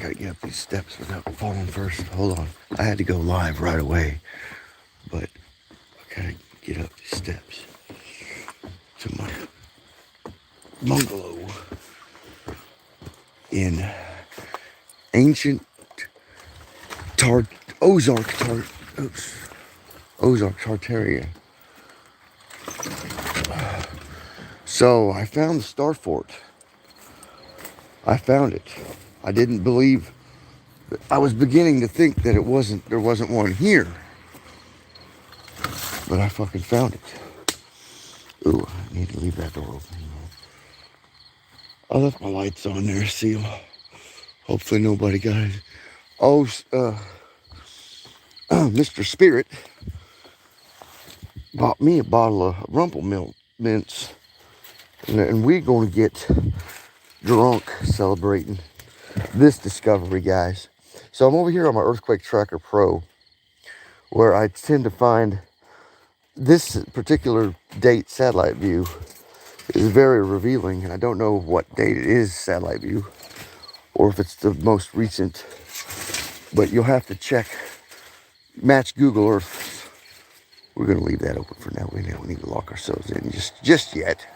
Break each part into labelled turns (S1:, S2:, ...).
S1: gotta get up these steps without falling first. Hold on. I had to go live right away, but I gotta get up these steps to my bungalow in ancient Ozark Tartaria. So I found the Star Fort. I found it. I didn't believe. I was beginning to think that there wasn't one here, but I fucking found it. Ooh, I need to leave that door open. I left my lights on there, seal. Hopefully nobody got it. Oh, Mr. Spirit bought me a bottle of Rumple Mints, and we're going to get drunk celebrating this discovery, guys. So I'm over here on my Earthquake Tracker Pro, where I tend to find this particular date satellite view is very revealing. I don't know what date it is satellite view, or if it's the most recent, but you'll have to check, match Google Earth. We're going to leave that open for now. We don't need to lock ourselves in just yet.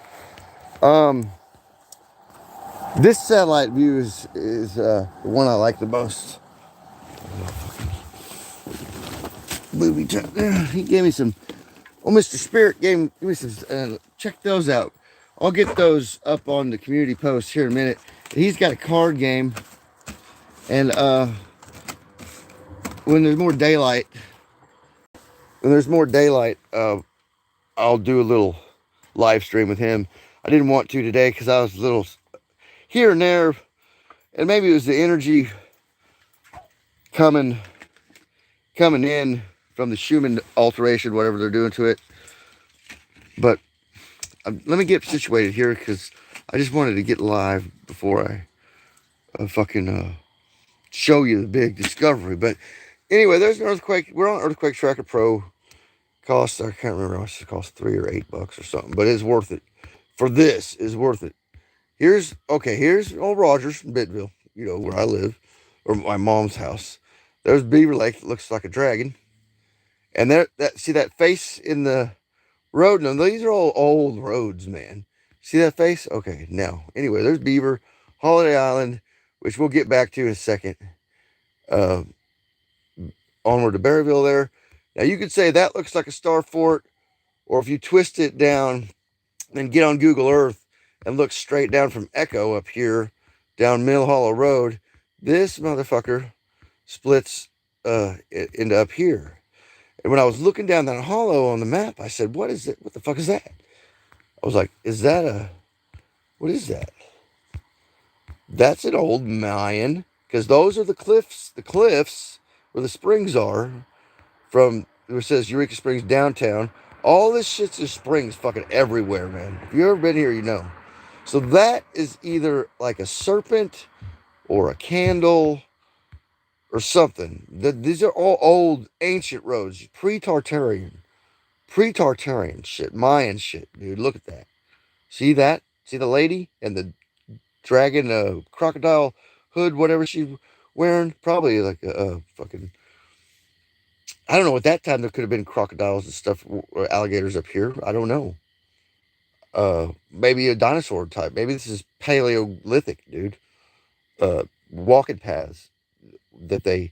S1: This satellite view is the one I like the most. Booby trap there. He gave me some. Oh, Mr. Spirit gave me some. Check those out. I'll get those up on the community post here in a minute. He's got a card game, and when there's more daylight, I'll do a little live stream with him. I didn't want to today because I was a little here and there, and maybe it was the energy coming in from the Schumann alteration, whatever they're doing to it. But let me get situated here because I just wanted to get live before I fucking show you the big discovery. But anyway, there's an earthquake. We're on Earthquake Tracker Pro. Costs, I can't remember how much it costs, $3 or $8 or something, but it's worth it. For this, is worth it. Here's old Rogers in Bittville, where I live, or my mom's house. There's Beaver Lake that looks like a dragon. And see that face in the road? No, these are all old roads, man. See that face? Okay, now, anyway, there's Beaver, Holiday Island, which we'll get back to in a second. Onward to Berryville there. Now, you could say that looks like a star fort, or if you twist it down and get on Google Earth and look straight down from Echo up here, down Mill Hollow Road, this motherfucker splits into up here. And when I was looking down that hollow on the map, I said, what is it? What the fuck is that? I was like, what is that? That's an old Mayan, because those are the cliffs where the springs are, from, where it says Eureka Springs downtown. All this shit's just springs fucking everywhere, man. If you've ever been here, you know. So that is either like a serpent or a candle or something. These are all old, ancient roads. Pre-Tartarian shit. Mayan shit, dude. Look at that. See that? See the lady and the dragon crocodile hood, whatever she's wearing? Probably like a fucking... I don't know. At that time, there could have been crocodiles and stuff, or alligators up here. I don't know. Maybe a dinosaur type. Maybe this is Paleolithic, dude. Walking paths that they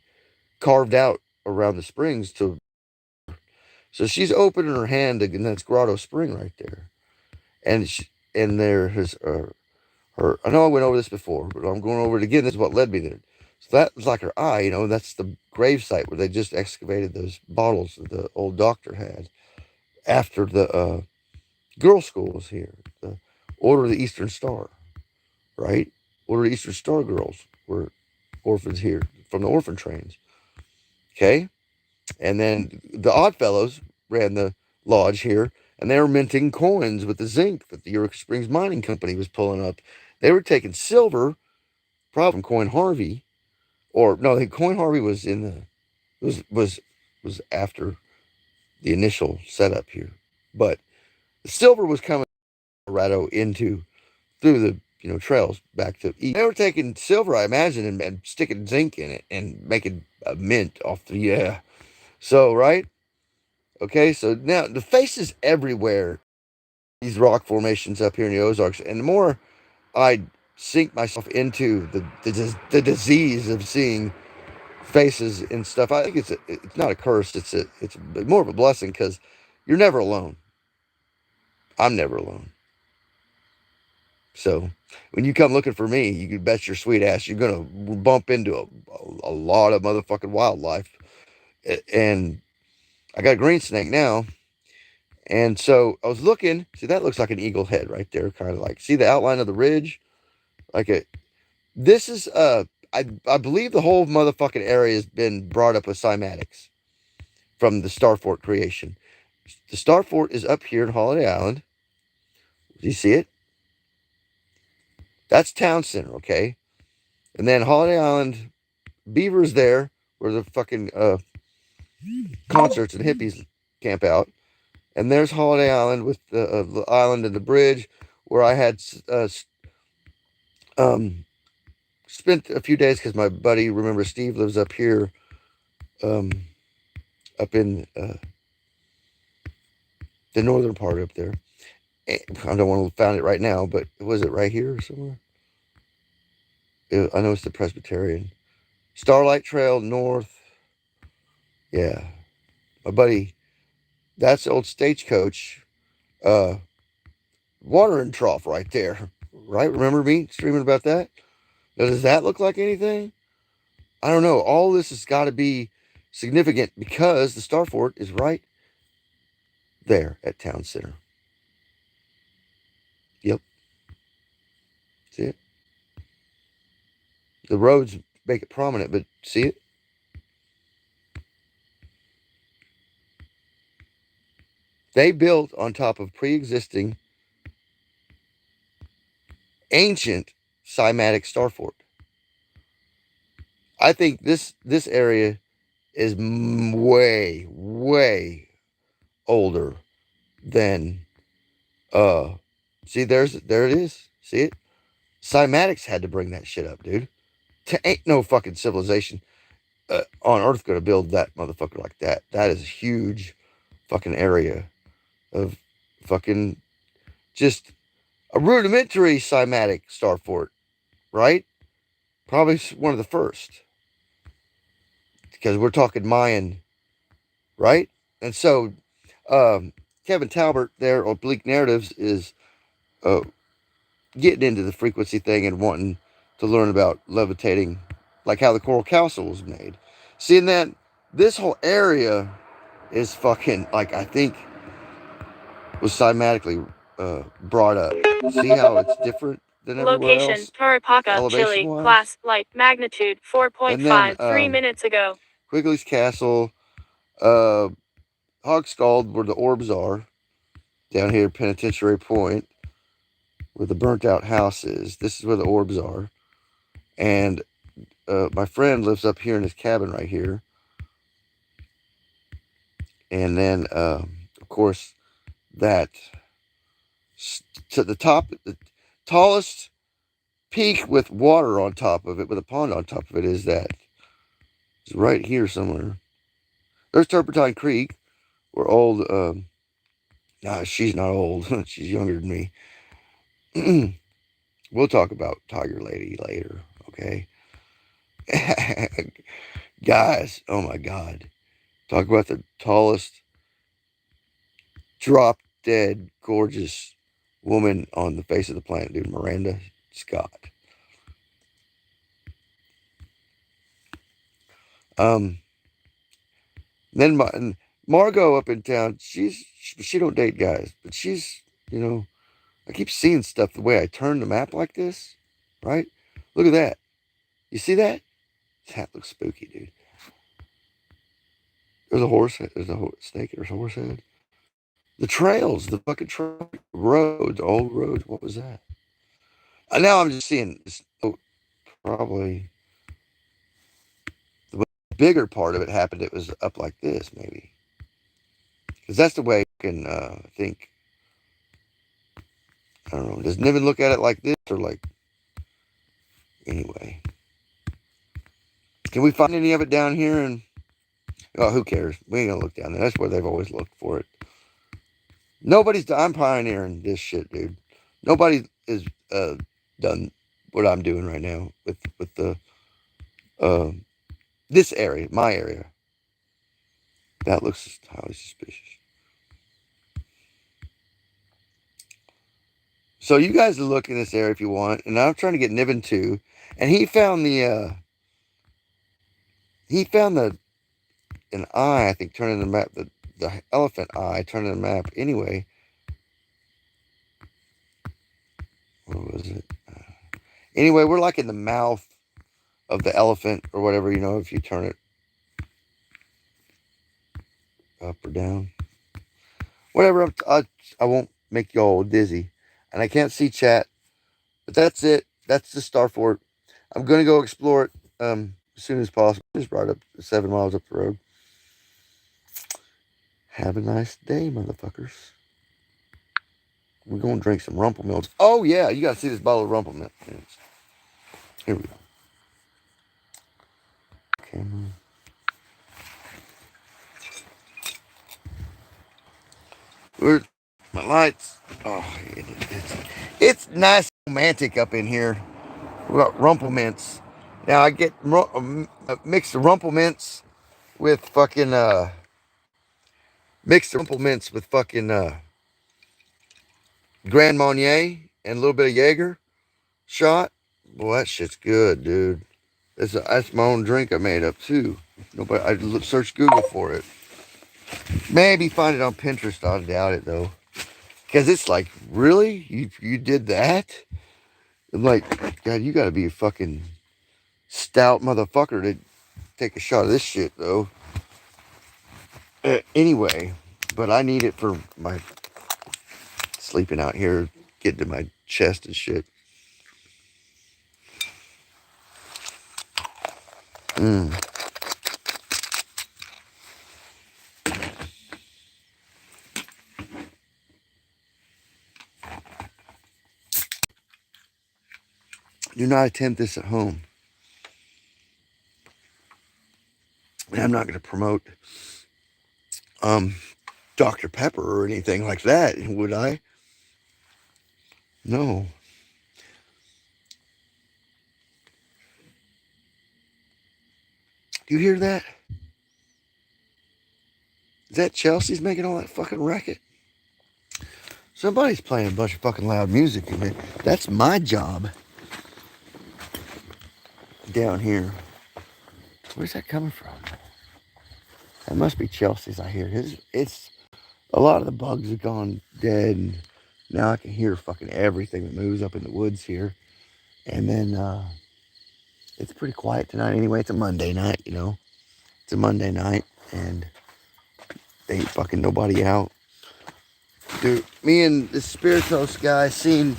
S1: carved out around the springs to. So she's opening her hand, and that's Grotto Spring right there. And there is her. I know I went over this before, but I'm going over it again. This is what led me there. So that was like her eye, that's the grave site where they just excavated those bottles that the old doctor had after the girls' school was here. The Order of the Eastern Star, right? Order of the Eastern Star girls were orphans here from the orphan trains. Okay? And then the Oddfellows ran the lodge here, and they were minting coins with the zinc that the Eureka Springs Mining Company was pulling up. They were taking silver, probably from Coin Harvey. Or no, I think Coin Harvey was was after the initial setup here. But the silver was coming from Colorado through the trails back to east. They were taking silver, I imagine, and sticking zinc in it and making a mint off the, yeah. So, right? Okay, so now the faces everywhere, these rock formations up here in the Ozarks, and the more I sink myself into the disease of seeing faces and stuff, I think it's not a curse. It's more of a blessing, because you're never alone. I'm never alone. So when you come looking for me, you can bet your sweet ass you're gonna bump into a lot of motherfucking wildlife. And I got a green snake now. And so I was looking. See, that looks like an eagle head right there, kind of like. See the outline of the ridge? This is I believe the whole motherfucking area has been brought up with cymatics from the Star Fort creation. The Star Fort is up here in Holiday Island. Do you see it? That's town center, okay? And then Holiday Island, Beaver's there, where the fucking concerts and hippies camp out. And there's Holiday Island with the island and the bridge, where I had spent a few days, because my buddy, remember Steve, lives up here, up in the northern part up there. I don't want to find it right now, but was it right here or somewhere? I know it's the Presbyterian. Starlight Trail North. Yeah. My buddy, that's the old stagecoach watering trough right there. Right? Remember me streaming about that? Now, does that look like anything? I don't know. All this has got to be significant, because the Star Fort is right there at Town Center. Yep. See it? The roads make it prominent, but see it? They built on top of pre-existing ancient cymatic Star Fort. I think this area is way, way older than see, there it is. See it? Cymatics had to bring that shit up, dude. Ain't no fucking civilization on Earth gonna build that motherfucker like that. That is a huge fucking area of fucking just a rudimentary cymatic Star Fort, right? Probably one of the first, because we're talking Mayan, right? And so Kevin Talbert there on Bleak Narratives is getting into the frequency thing and wanting to learn about levitating, like how the Coral Council was made. Seeing that this whole area is fucking, like, I think was cymatically brought up. See how it's different than everywhere
S2: Location,
S1: else?
S2: Toripaka, Chile, class, light, magnitude, 4.5, 3 minutes ago.
S1: Quigley's Castle, Hogscald, where the orbs are, down here, Penitentiary Point, where the burnt out house is. This is where the orbs are. And my friend lives up here in his cabin right here. And then, of course, that to the top, the tallest peak with water on top of it, with a pond on top of it, is that. It's right here somewhere. There's Turpentine Creek, where old, nah, she's not old. She's younger than me. We'll talk about Tiger Lady later, okay? Guys, oh my God. Talk about the tallest, drop dead, gorgeous woman on the face of the planet, dude. Miranda Scott. Then Margot up in town, she don't date guys, but she's, I keep seeing stuff the way I turn the map like this, right? Look at that. You see that? That looks spooky, dude. There's a horse head. There's a snake. There's a horse head. The trails, the fucking roads, old roads. What was that? Now I'm just seeing probably the bigger part of it happened. It was up like this, maybe, because that's the way I can think. I don't know. Does Niven look at it like this or like Anyway. Can we find any of it down here? And oh, who cares? We ain't gonna look down there. That's where they've always looked for it. I'm pioneering this shit, dude. Nobody is done what I'm doing right now with the this area, my area. That looks highly suspicious. So you guys look in this area if you want, and I'm trying to get Niven too. And he found an eye, I think, turning the map, the elephant eye turning the map. Anyway, what was it? Anyway, we're like in the mouth of the elephant or whatever, you know, if you turn it up or down. Whatever, I won't make y'all dizzy. And I can't see chat, but that's it. That's the star fort. I'm going to go explore it as soon as possible. Just right up 7 miles up the road. Have a nice day, motherfuckers. We're going to drink some Rumplemilks. Oh, yeah, you got to see this bottle of Rumplemilk. Here we go. Camera. Where's my lights? Oh, it's nice and romantic up in here. We got Rumplemints. Now I get mix the Rumplemints with fucking Grand Marnier and a little bit of Jaeger shot. Boy, that shit's good, dude. That's my own drink I made up too. Nobody, I searched Google for it. Maybe find it on Pinterest. I doubt it though, because it's like, really, you did that? I'm like, God, you got to be a fucking stout motherfucker to take a shot of this shit though. Anyway, but I need it for my sleeping out here, getting to my chest and shit. Do not attempt this at home. And I'm not going to promote Dr. Pepper or anything like that, would I? No. Do you hear that? Is that Chelsea's making all that fucking racket? Somebody's playing a bunch of fucking loud music. Man. That's my job. Down here. Where's that coming from? That must be Chelsea's, I hear. It's a lot of the bugs have gone dead, and now I can hear fucking everything that moves up in the woods here. And then it's pretty quiet tonight anyway. It's a Monday night, you know. It's a Monday night, and there ain't fucking nobody out. Dude, me and this Spiritos guy seen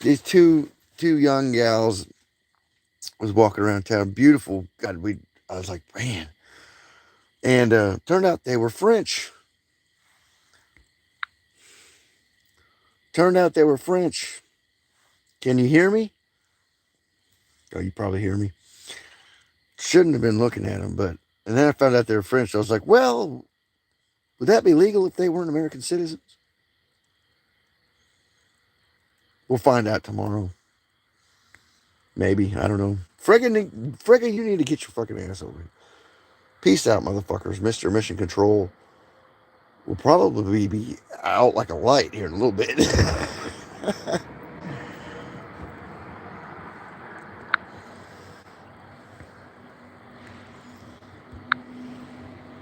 S1: these two young gals was walking around town. Beautiful. God, I was like, man. And turned out they were French. Can you hear me? Oh, you probably hear me. Shouldn't have been looking at them, but... And then I found out they were French. I was like, well, would that be legal if they weren't American citizens? We'll find out tomorrow. Maybe. I don't know. Friggin', you need to get your fucking ass over here. Peace out, motherfuckers. Mr. Mission Control will probably be out like a light here in a little bit.